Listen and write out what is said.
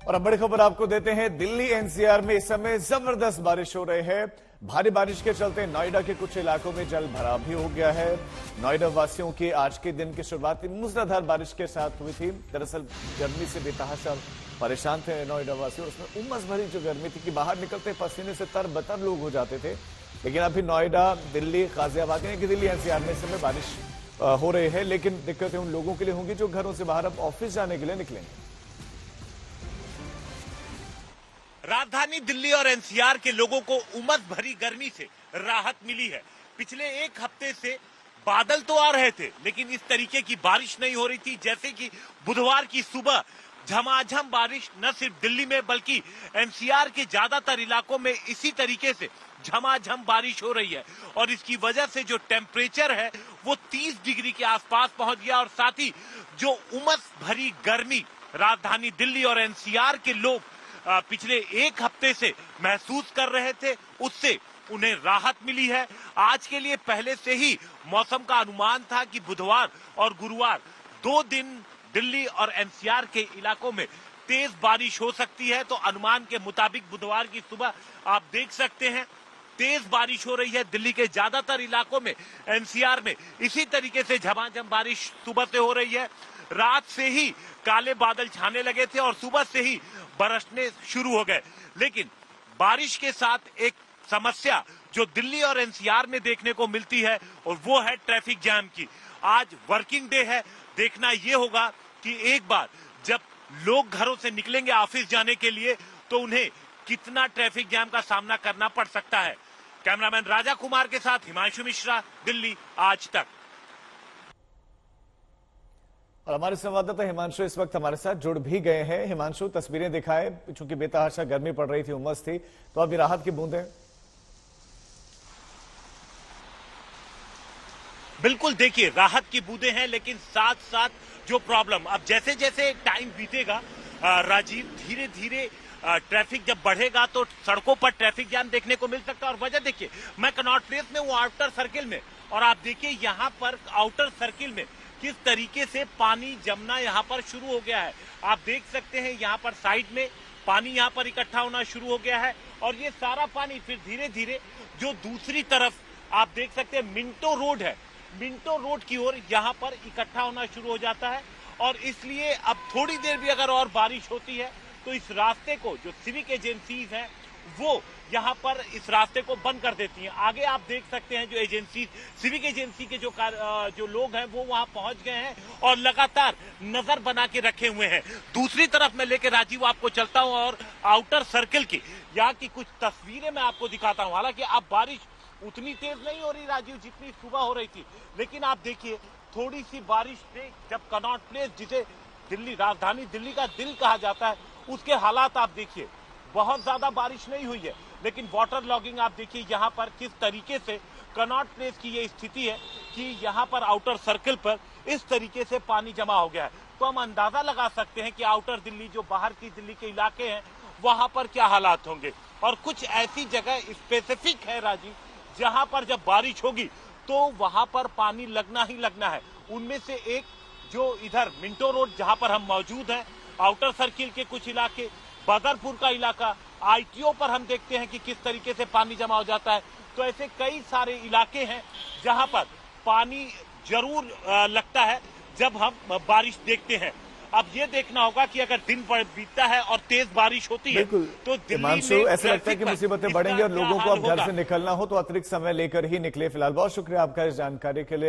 और अब बड़ी खबर आपको देते हैं। दिल्ली एनसीआर में इस समय जबरदस्त बारिश हो रही है। भारी बारिश के चलते नोएडा के कुछ इलाकों में जल भराव भी हो गया है। नोएडा वासियों की आज के दिन की शुरुआत मूसलाधार बारिश के साथ हुई थी। दरअसल गर्मी से बेतहाशा परेशान थे नोएडा वासी और उसमें उमस भरी जो गर्मी थी कि बाहर निकलते पसीने से तरबतर लोग हो जाते थे। लेकिन अभी नोएडा, दिल्ली, गाजियाबाद की दिल्ली एनसीआर में इस समय बारिश हो रही है, लेकिन दिक्कतें उन लोगों के लिए होंगी जो घरों से बाहर अब ऑफिस जाने के लिए निकलेंगे। राजधानी दिल्ली और एनसीआर के लोगों को उमस भरी गर्मी से राहत मिली है। पिछले एक हफ्ते से बादल तो आ रहे थे, लेकिन इस तरीके की बारिश नहीं हो रही थी। जैसे कि बुधवार की सुबह झमाझम बारिश न सिर्फ दिल्ली में बल्कि एनसीआर के ज्यादातर इलाकों में इसी तरीके से झमाझम बारिश हो रही है और इसकी वजह से जो टेम्परेचर है वो 30 डिग्री के आसपास पहुंच गया और साथ ही जो उमस भरी गर्मी राजधानी दिल्ली और एनसीआर के लोग पिछले एक हफ्ते से महसूस कर रहे थे, उससे उन्हें राहत मिली है। आज के लिए पहले से ही मौसम का अनुमान था कि बुधवार और गुरुवार 2 दिन दिल्ली और एनसीआर के इलाकों में तेज बारिश हो सकती है। तो अनुमान के मुताबिक बुधवार की सुबह आप देख सकते हैं तेज बारिश हो रही है दिल्ली के ज्यादातर इलाकों में। एनसीआर में इसी तरीके से झमाझम बारिश सुबह से हो रही है। रात से ही काले बादल छाने लगे थे और सुबह से ही बरसने शुरू हो गए। लेकिन बारिश के साथ एक समस्या जो दिल्ली और एनसीआर में देखने को मिलती है और वो है ट्रैफिक जैम की। आज वर्किंग डे है। देखना ये होगा कि एक बार जब लोग घरों से निकलेंगे ऑफिस जाने के लिए तो उन्हें कितना ट्रैफिक जैम का सामना करना पड़ सकता है। कैमरामैन राजा कुमार के साथ हिमांशु मिश्रा, दिल्ली आज तक। और हमारे संवाददाता हिमांशु इस वक्त हमारे साथ जुड़ भी गए हैं। हिमांशु, तस्वीरें दिखाए, चूंकि बेतहाशा गर्मी पड़ रही थी, उमस थी, तो अभी राहत की बूंदें। बिल्कुल, देखिए राहत की बूंदें हैं, लेकिन साथ साथ जो प्रॉब्लम अब जैसे जैसे टाइम बीतेगा राजीव, धीरे धीरे ट्रैफिक जब बढ़ेगा तो सड़कों पर ट्रैफिक जाम देखने को मिल सकता है। और वजह देखिए, मैं कनॉट प्लेस में हूँ आउटर सर्किल में, और आप देखिए यहाँ पर आउटर सर्किल में किस तरीके से पानी जमना यहाँ पर शुरू हो गया है। आप देख सकते हैं यहाँ पर साइड में पानी यहाँ पर इकट्ठा होना शुरू हो गया है और ये सारा पानी फिर धीरे धीरे जो दूसरी तरफ आप देख सकते हैं मिंटो रोड है, मिंटो रोड की ओर यहाँ पर इकट्ठा होना शुरू हो जाता है। और इसलिए अब थोड़ी देर भी अगर और बारिश होती है तो इस रास्ते को जो सिविक एजेंसीज हैं वो यहाँ पर इस रास्ते को बंद कर देती हैं। आगे आप देख सकते हैं जो एजेंसी, सिविक एजेंसी के जो लोग हैं वो वहां पहुंच गए हैं और लगातार नजर बना के रखे हुए हैं। दूसरी तरफ मैं लेके राजीव आपको चलता हूं और आउटर सर्किल की यहाँ की कुछ तस्वीरें मैं आपको दिखाता हूं। हालांकि अब बारिश उतनी तेज नहीं हो रही राजीव जितनी सुबह हो रही थी, लेकिन आप देखिए थोड़ी सी बारिश से जब कनॉट प्लेस, जिसे दिल्ली, राजधानी दिल्ली का दिल कहा जाता है, उसके हालात आप देखिए। बहुत ज्यादा बारिश नहीं हुई है, लेकिन वाटर लॉगिंग आप देखिए यहाँ पर किस तरीके से कनॉट प्लेस की ये स्थिति है कि यहाँ पर आउटर सर्किल पर इस तरीके से पानी जमा हो गया है। तो हम अंदाजा लगा सकते हैं कि आउटर दिल्ली, जो बाहर की दिल्ली के इलाके हैं, वहां पर क्या हालात होंगे। और कुछ ऐसी जगह स्पेसिफिक है राजीव जहां पर जब बारिश होगी तो वहां पर पानी लगना ही लगना है। उनमें से एक जो इधर मिंटो रोड जहां पर हम मौजूद हैं, आउटर सर्किल के कुछ इलाके, बदरपुर का इलाका, आईटीओ पर हम देखते हैं कि किस तरीके से पानी जमा हो जाता है। तो ऐसे कई सारे इलाके हैं जहां पर पानी जरूर लगता है जब हम बारिश देखते हैं। अब ये देखना होगा कि अगर दिन भर बीतता है और तेज बारिश होती है तो हिमांशु, ऐसा लगता है कि मुसीबतें बढ़ेंगी और लोगों को अब घर से निकलना हो तो अतिरिक्त समय लेकर ही निकले। फिलहाल बहुत शुक्रिया आपका इस जानकारी के लिए।